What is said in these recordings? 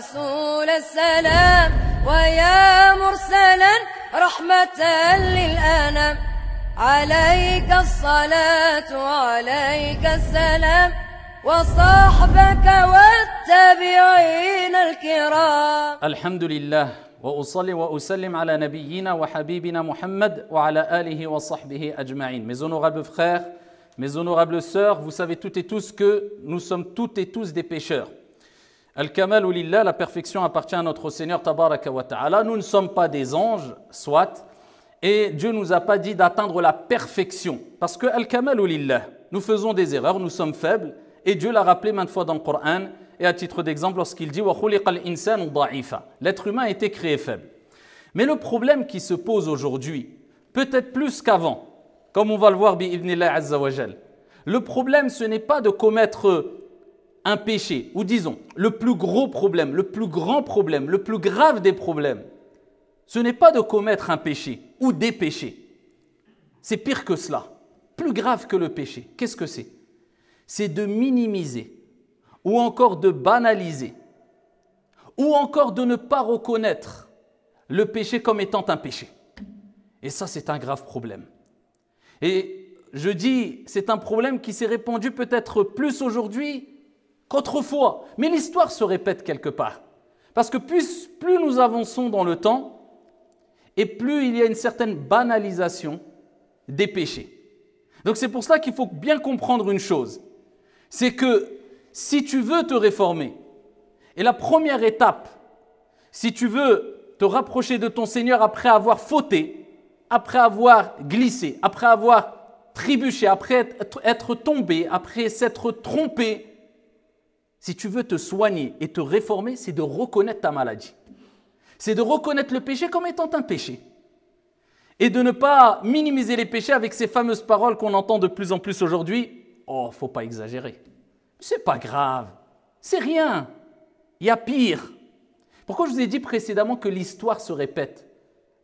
رسول السلام ويا مرسلا رحمة للأنام عليك الصلاة وعليك السلام وصحبك والتابعين الكرام. الحمد لله وأصلي وأسلم على نبينا وحبيبنا محمد وعلى آله وصحبه أجمعين. Mes honorables frères, mes honorables sœurs, vous savez toutes et tous que nous sommes toutes et tous des pécheurs. Al-Kamalu Lillah, la perfection appartient à notre Seigneur Tabaraka wa Ta'ala. Nous ne sommes pas des anges, soit, et Dieu ne nous a pas dit d'atteindre la perfection. Parce que Al-Kamalu Lillah, nous faisons des erreurs, nous sommes faibles, et Dieu l'a rappelé maintes fois dans le Coran, et à titre d'exemple lorsqu'il dit « Wa khuliqal insanu da'ifa » l'être humain a été créé faible. Mais le problème qui se pose aujourd'hui, peut-être plus qu'avant, comme on va le voir bi'idhnillah azza wa jal, le problème ce n'est pas de commettre un péché, ou disons, le plus gros problème, le plus grand problème, le plus grave des problèmes, ce n'est pas de commettre un péché ou des péchés. C'est pire que cela, plus grave que le péché. Qu'est-ce que c'est? C'est de minimiser, ou encore de banaliser, ou encore de ne pas reconnaître le péché comme étant un péché. Et ça, c'est un grave problème. Et je dis, c'est un problème qui s'est répandu peut-être plus aujourd'hui qu'autrefois. Mais l'histoire se répète quelque part. Parce que plus nous avançons dans le temps, et plus il y a une certaine banalisation des péchés. Donc c'est pour cela qu'il faut bien comprendre une chose. C'est que si tu veux te réformer, et la première étape, si tu veux te rapprocher de ton Seigneur après avoir fauté, après avoir glissé, après avoir trébuché, après être tombé, après s'être trompé, si tu veux te soigner et te réformer, c'est de reconnaître ta maladie. C'est de reconnaître le péché comme étant un péché. Et de ne pas minimiser les péchés avec ces fameuses paroles qu'on entend de plus en plus aujourd'hui. Oh, faut pas exagérer. C'est pas grave. C'est rien. Il y a pire. Pourquoi je vous ai dit précédemment que l'histoire se répète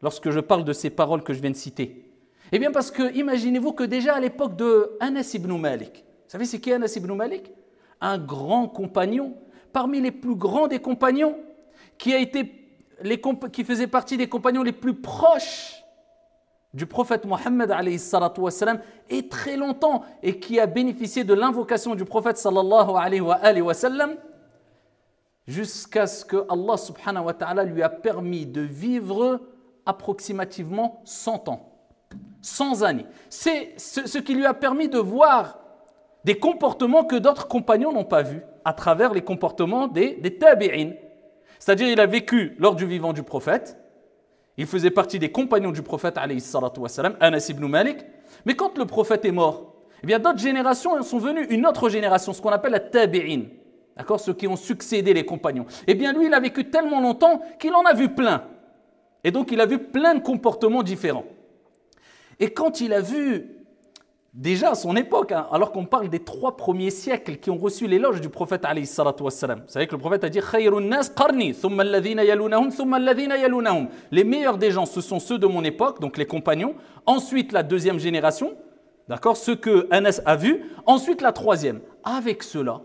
lorsque je parle de ces paroles que je viens de citer? Eh bien parce que imaginez-vous que déjà à l'époque de Anas ibn Malik, vous savez c'est qui Anas ibn Malik? Un grand compagnon, parmi les plus grands des compagnons, qui faisait partie des compagnons les plus proches du prophète Mohammed alayhi salatu wassalam, et très longtemps, et qui a bénéficié de l'invocation du prophète sallallahu alayhi wa sallam, jusqu'à ce que Allah subhanahu wa ta'ala lui a permis de vivre approximativement 100 ans, 100 années. C'est ce qui lui a permis de voir des comportements que d'autres compagnons n'ont pas vus, à travers les comportements des tabi'in. C'est-à-dire, il a vécu lors du vivant du prophète, il faisait partie des compagnons du prophète, alayhi salatu wassalam, Anas ibn Malik, mais quand le prophète est mort, eh bien d'autres générations sont venues, une autre génération, ce qu'on appelle la tabi'in, d'accord, ceux qui ont succédé les compagnons. Eh bien lui, il a vécu tellement longtemps qu'il en a vu plein. Et donc, il a vu plein de comportements différents. Et quand il a vu, déjà à son époque, alors qu'on parle des 3 premiers siècles qui ont reçu l'éloge du prophète alayhi salatu wassalam. Vous savez que le prophète a dit Khayrun nas qarni, thumma alladhina yalunahum, thumma alladhina yalunahum. Les meilleurs des gens, ce sont ceux de mon époque, donc les compagnons. Ensuite, la deuxième génération, d'accord, ceux que Anas a vus. Ensuite, la troisième. Avec cela,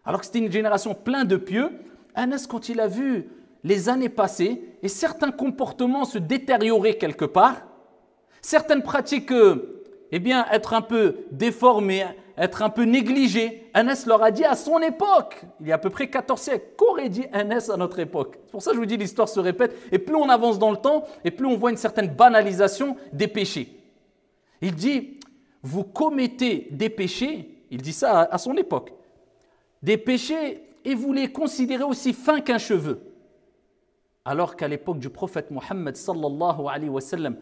alors que c'était une génération pleine de pieux, Anas, quand il a vu les années passées et certains comportements se détériorer quelque part, certaines pratiques eh bien, être un peu déformé, être un peu négligé. Anas leur a dit à son époque, il y a à peu près 14 siècles, qu'aurait dit Anas à notre époque? C'est pour ça que je vous dis l'histoire se répète, et plus on avance dans le temps, et plus on voit une certaine banalisation des péchés. Il dit, vous commettez des péchés, il dit ça à son époque, des péchés, et vous les considérez aussi fins qu'un cheveu. Alors qu'à l'époque du prophète Mohammed sallallahu alayhi wa sallam,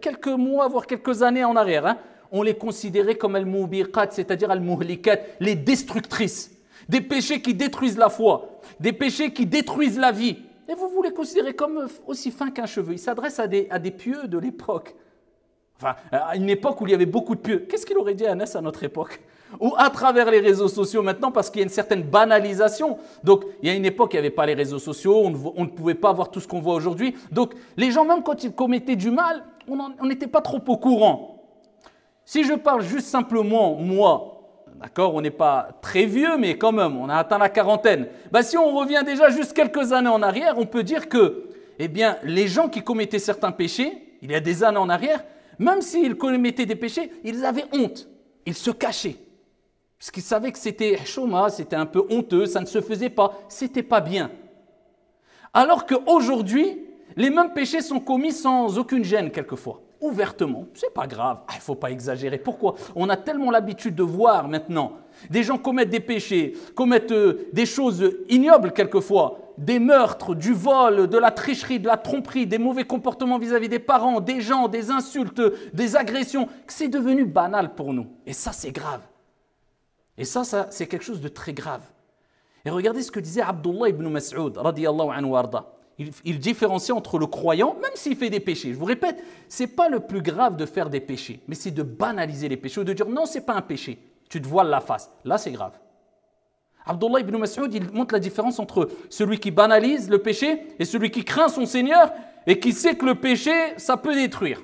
quelques mois, voire quelques années en arrière, on les considérait comme al-mubiqat, c'est-à-dire al-muhlikat, les destructrices. Des péchés qui détruisent la foi, des péchés qui détruisent la vie. Et vous les considérez comme aussi fins qu'un cheveu. Il s'adresse à des pieux de l'époque. Enfin, à une époque où il y avait beaucoup de pieux. Qu'est-ce qu'il aurait dit à Anas à notre époque? Ou à travers les réseaux sociaux maintenant, parce qu'il y a une certaine banalisation. Donc, il y a une époque, il n'y avait pas les réseaux sociaux, on ne pouvait pas voir tout ce qu'on voit aujourd'hui. Donc, les gens, même quand ils commettaient du mal, on n'était pas trop au courant. Si je parle juste simplement, moi, d'accord, on n'est pas très vieux, mais quand même, on a atteint la quarantaine. Bah, si on revient déjà juste quelques années en arrière, on peut dire que, eh bien, les gens qui commettaient certains péchés, il y a des années en arrière, même s'ils commettaient des péchés, ils avaient honte, ils se cachaient. Parce qu'ils savaient que c'était chouma, c'était un peu honteux, ça ne se faisait pas, c'était pas bien. Alors qu'aujourd'hui, les mêmes péchés sont commis sans aucune gêne quelquefois, ouvertement. C'est pas grave, il ne faut pas exagérer. Pourquoi? On a tellement l'habitude de voir maintenant des gens commettre des péchés, commettent des choses ignobles quelquefois, des meurtres, du vol, de la tricherie, de la tromperie, des mauvais comportements vis-à-vis des parents, des gens, des insultes, des agressions, que c'est devenu banal pour nous. Et ça, c'est grave. Et ça, c'est quelque chose de très grave. Et regardez ce que disait Abdullah ibn Mas'ud, radiyallahu anhu warda. Il différencie entre le croyant, même s'il fait des péchés. Je vous répète, ce n'est pas le plus grave de faire des péchés, mais c'est de banaliser les péchés ou de dire non, ce n'est pas un péché. Tu te voiles la face. Là, c'est grave. Abdullah ibn Mas'ud, il montre la différence entre celui qui banalise le péché et celui qui craint son Seigneur et qui sait que le péché, ça peut détruire.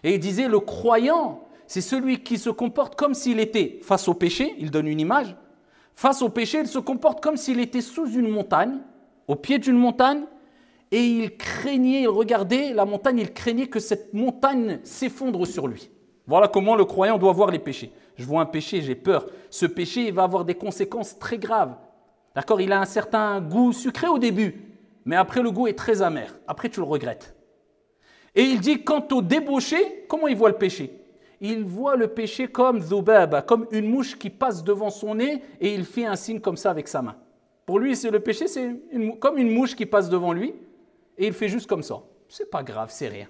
Et il disait, le croyant, c'est celui qui se comporte comme s'il était face au péché, il donne une image, face au péché, il se comporte comme s'il était sous une montagne, au pied d'une montagne, et il craignait, il regardait la montagne, il craignait que cette montagne s'effondre sur lui. Voilà comment le croyant doit voir les péchés. Je vois un péché, j'ai peur. Ce péché, il va avoir des conséquences très graves. D'accord? Il a un certain goût sucré au début, mais après le goût est très amer. Après, tu le regrettes. Et il dit, quant au débauché, comment il voit le péché? Il voit le péché comme dhubaba, comme une mouche qui passe devant son nez et il fait un signe comme ça avec sa main. Pour lui, le péché, c'est comme une mouche qui passe devant lui et il fait juste comme ça. C'est pas grave, c'est rien.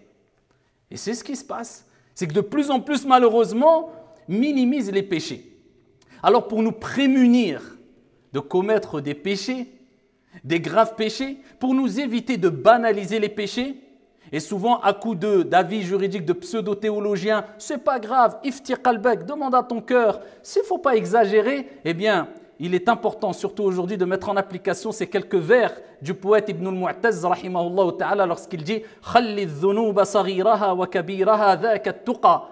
Et c'est ce qui se passe. C'est que de plus en plus, malheureusement, minimise les péchés. Alors pour nous prémunir de commettre des péchés, des graves péchés, pour nous éviter de banaliser les péchés, et souvent à coup d'avis juridiques de pseudo-théologiens, c'est pas grave, iftir qalbak, demande à ton cœur, s'il ne faut pas exagérer, eh bien, il est important, surtout aujourd'hui, de mettre en application ces quelques vers du poète Ibn al-Mu'taz, rahimahullah ta'ala, lorsqu'il dit « Khalli dhunuba saghiraha wa kabiraha dhaka tuqa »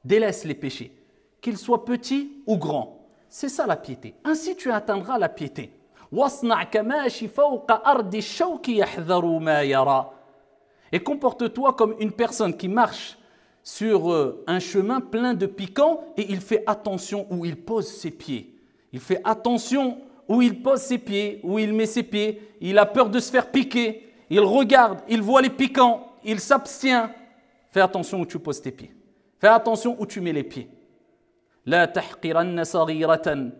Délaisse les péchés, qu'ils soient petits ou grands. C'est ça la piété. Ainsi tu atteindras la piété. وَاصْنَعْ كَمَاشِ فَوْقَ أَرْضِ الشَّوْكِ يَحْذَرُ مَا يَرَى. Et comporte-toi comme une personne qui marche sur un chemin plein de piquants et il fait attention où il pose ses pieds. Il fait attention où il pose ses pieds, où il met ses pieds. Il a peur de se faire piquer. Il regarde, il voit les piquants, il s'abstient. Fais attention où tu poses tes pieds. Fais attention où tu mets les pieds. La tahqiranna saghiratan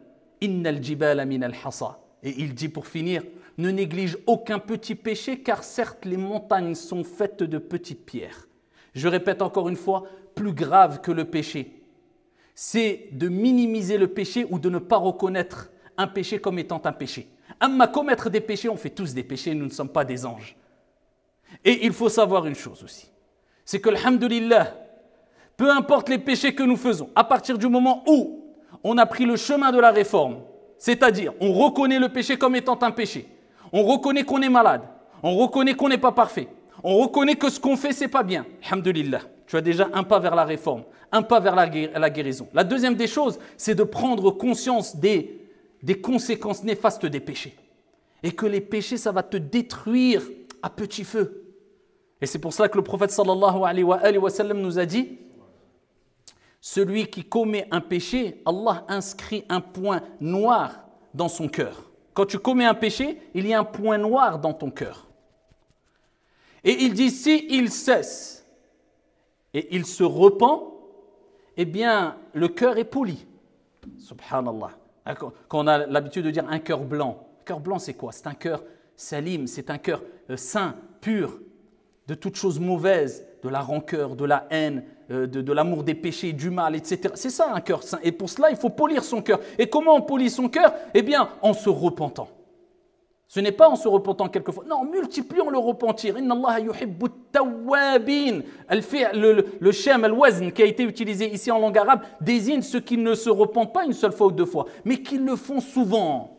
innal jibala min al-hasa. Et il dit pour finir, ne néglige aucun petit péché car certes les montagnes sont faites de petites pierres. Je répète encore une fois, plus grave que le péché, c'est de minimiser le péché ou de ne pas reconnaître un péché comme étant un péché. Amma commettre des péchés, on fait tous des péchés, nous ne sommes pas des anges. Et il faut savoir une chose aussi, c'est que alhamdulillah, peu importe les péchés que nous faisons, à partir du moment où on a pris le chemin de la réforme, c'est-à-dire on reconnaît le péché comme étant un péché, on reconnaît qu'on est malade, on reconnaît qu'on n'est pas parfait, on reconnaît que ce qu'on fait, c'est pas bien. Alhamdulillah, tu as déjà un pas vers la réforme, un pas vers la guérison. La deuxième des choses, c'est de prendre conscience des conséquences néfastes des péchés. Et que les péchés, ça va te détruire à petit feu. Et c'est pour cela que le prophète sallallahu alayhi wa sallam nous a dit, celui qui commet un péché, Allah inscrit un point noir dans son cœur. Quand tu commets un péché, il y a un point noir dans ton cœur. Et il dit, si il cesse et il se repent, eh bien, le cœur est poli. Subhanallah. Quand on a l'habitude de dire un cœur blanc. Un cœur blanc, c'est quoi? C'est un cœur salim, c'est un cœur saint, pur, de toutes choses mauvaises, de la rancœur, de la haine, de l'amour des péchés, du mal, etc. C'est ça un cœur saint. Et pour cela, il faut polir son cœur. Et comment on polit son cœur? Eh bien, en se repentant. Ce n'est pas en se repentant quelquefois. Non, multiplions le repentir. Inna Allah yuhibbu tawwabin. Le shem, al-wazn qui a été utilisé ici en langue arabe désigne ceux qui ne se repentent pas une seule fois ou deux fois, mais qui le font souvent.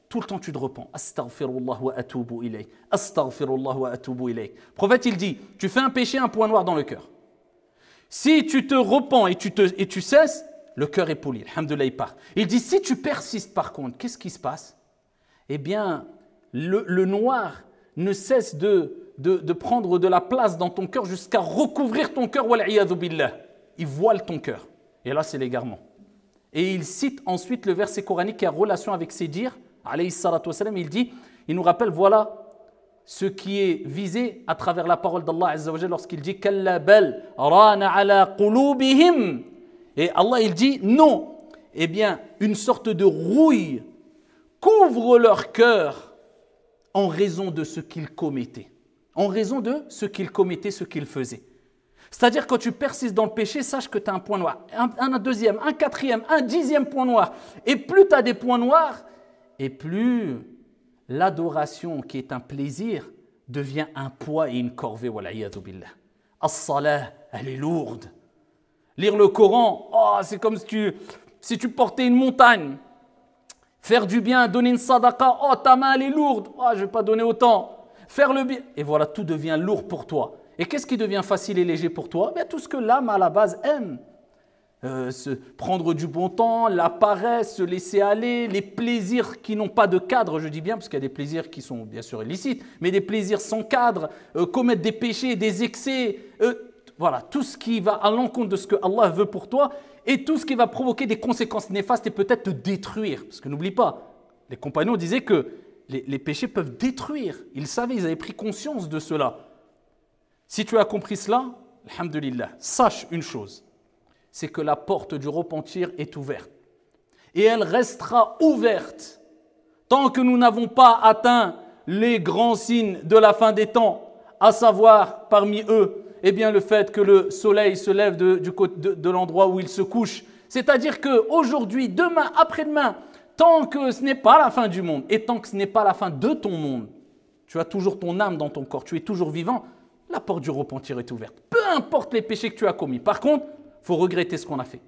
Tout le temps tu te repens. Astaghfirullah wa atubu ilayh. Astaghfirullah wa atubu ilayh. Le prophète il dit, tu fais un péché, un point noir dans le cœur. Si tu te repens et tu cesses, le cœur est poli. Alhamdoulilah, il part. Il dit, si tu persistes par contre, qu'est-ce qui se passe? Eh bien, le noir ne cesse de prendre de la place dans ton cœur jusqu'à recouvrir ton cœur, wal'iyadhu billah. Il voile ton cœur. Et là, c'est l'égarement. Et il cite ensuite le verset coranique qui a relation avec ses dires, alayhi salatu wassalam, il dit, il nous rappelle, voilà ce qui est visé à travers la parole d'Allah Azza wa Jalla lorsqu'il dit Kalla bal rana ala qulubihim. Et Allah il dit non, eh bien une sorte de rouille couvre leur cœur en raison de ce qu'ils commettaient, en raison de ce qu'ils commettaient, ce qu'ils faisaient. C'est-à-dire quand tu persistes dans le péché, sache que tu as un point noir, un deuxième, un quatrième, un 10e point noir. Et plus tu as des points noirs, et plus l'adoration qui est un plaisir devient un poids et une corvée. Wal'iyadhu billah. As-salah, elle est lourde. Lire le Coran, oh, c'est comme si tu portais une montagne. Faire du bien, donner une sadaqa, oh ta main elle est lourde, oh, je ne vais pas donner autant. Faire le bien, et voilà, tout devient lourd pour toi. Et qu'est-ce qui devient facile et léger pour toi? Bien, tout ce que l'âme à la base aime. Prendre du bon temps, la paresse, se laisser aller, les plaisirs qui n'ont pas de cadre, je dis bien, parce qu'il y a des plaisirs qui sont bien sûr illicites, mais des plaisirs sans cadre, commettre des péchés, des excès, voilà, tout ce qui va à l'encontre de ce que Allah veut pour toi et tout ce qui va provoquer des conséquences néfastes et peut-être te détruire. Parce que n'oublie pas, les compagnons disaient que les péchés peuvent détruire. Ils savaient, ils avaient pris conscience de cela. Si tu as compris cela, alhamdulillah, sache une chose. C'est que la porte du repentir est ouverte. Et elle restera ouverte tant que nous n'avons pas atteint les grands signes de la fin des temps, à savoir parmi eux, eh bien, le fait que le soleil se lève de l'endroit où il se couche. C'est-à-dire qu'aujourd'hui, demain, après-demain, tant que ce n'est pas la fin du monde et tant que ce n'est pas la fin de ton monde, tu as toujours ton âme dans ton corps, tu es toujours vivant, la porte du repentir est ouverte. Peu importe les péchés que tu as commis. Par contre, il faut regretter ce qu'on a fait.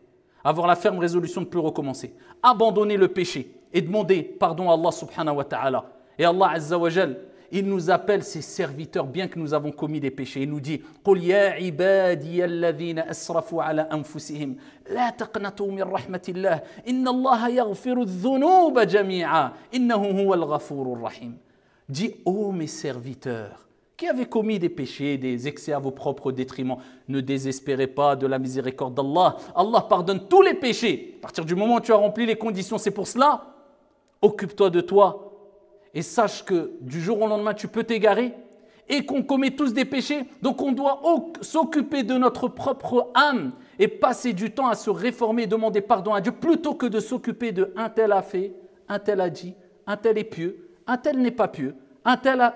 Avoir la ferme résolution de ne plus recommencer. Abandonner le péché et demander pardon à Allah subhanahu wa ta'ala. Et Allah azza wa jal, il nous appelle ses serviteurs bien que nous avons commis des péchés. Il nous dit قُلْ يَا عِبَادِيَ الَّذِينَ أَسْرَفُوا عَلَى أَنفُسِهِمْ لَا تَقْنَطُوا مِنْ رَحْمَةِ اللَّهِ إِنَّ اللَّهَ يَغْفِرُ الذُّنُوبَ جَمِيعًا إِنَّهُ هُوَ الْغَفُورُ الرَّحِيمُ. Dis, ô mes serviteurs, qui avez commis des péchés, des excès à vos propres détriments, ne désespérez pas de la miséricorde d'Allah. Allah pardonne tous les péchés. À partir du moment où tu as rempli les conditions, c'est pour cela. Occupe-toi de toi et sache que du jour au lendemain, tu peux t'égarer et qu'on commet tous des péchés. Donc on doit s'occuper de notre propre âme et passer du temps à se réformer et demander pardon à Dieu plutôt que de s'occuper de un tel a fait, un tel a dit, un tel est pieux, un tel n'est pas pieux, un tel a...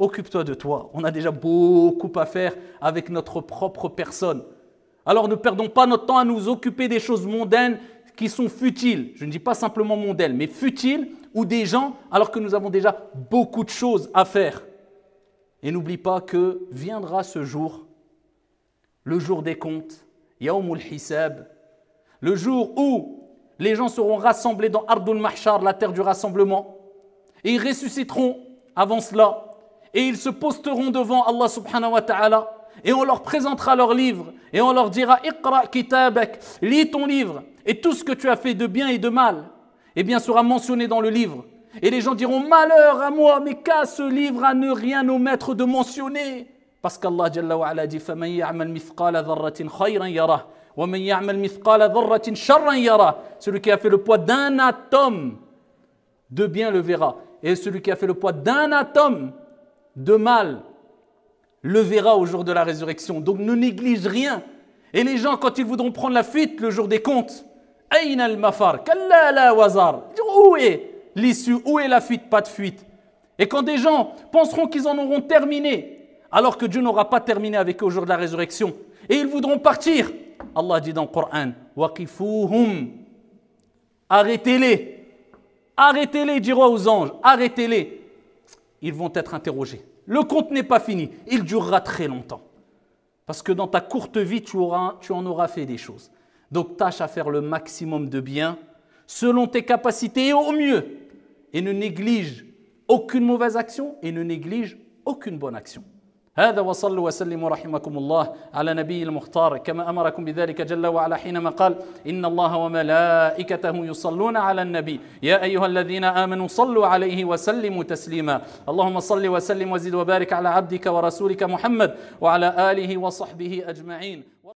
Occupe-toi de toi. On a déjà beaucoup à faire avec notre propre personne. Alors ne perdons pas notre temps à nous occuper des choses mondaines qui sont futiles. Je ne dis pas simplement mondaines, mais futiles ou des gens alors que nous avons déjà beaucoup de choses à faire. Et n'oublie pas que viendra ce jour, le jour des comptes, Yawmul Hisab, le jour où les gens seront rassemblés dans Ardul Mahshar, la terre du rassemblement, et ils ressusciteront avant cela. Et ils se posteront devant Allah subhanahu wa ta'ala et on leur présentera leur livre et on leur dira Iqra kitabak, lis ton livre et tout ce que tu as fait de bien et de mal eh bien sera mentionné dans le livre et les gens diront malheur à moi mais qu'à ce livre à ne rien omettre de mentionner parce qu'Allah jalla wa ala dit faman ya'mal mithqala dharratin khayran yarah wa man ya'mal mithqala dharratin sharran yarah. Celui qui a fait le poids d'un atome de bien le verra et celui qui a fait le poids d'un atome de mal le verra au jour de la résurrection. Donc ne néglige rien. Et les gens, quand ils voudront prendre la fuite le jour des comptes, Aïna al-mafar, kalla la wazar. Où est l'issue? Où est la fuite? Pas de fuite. Et quand des gens penseront qu'ils en auront terminé, alors que Dieu n'aura pas terminé avec eux au jour de la résurrection, et ils voudront partir, Allah dit dans le Coran, waqifuhum, arrêtez-les. Arrêtez-les, dira aux anges, arrêtez-les. Ils vont être interrogés. Le compte n'est pas fini. Il durera très longtemps. Parce que dans ta courte vie, tu en auras fait des choses. Donc, tâche à faire le maximum de bien, selon tes capacités et au mieux. Et ne néglige aucune mauvaise action et ne néglige aucune bonne action. هذا وصلوا وسلموا رحمكم الله على نبي المختار كما أمركم بذلك جل وعلا حينما قال إن الله وملائكته يصلون على النبي يا أيها الذين آمنوا صلوا عليه وسلموا تسليما. اللهم صل وسلم وزد وبارك على عبدك ورسولك محمد وعلى آله وصحبه أجمعين.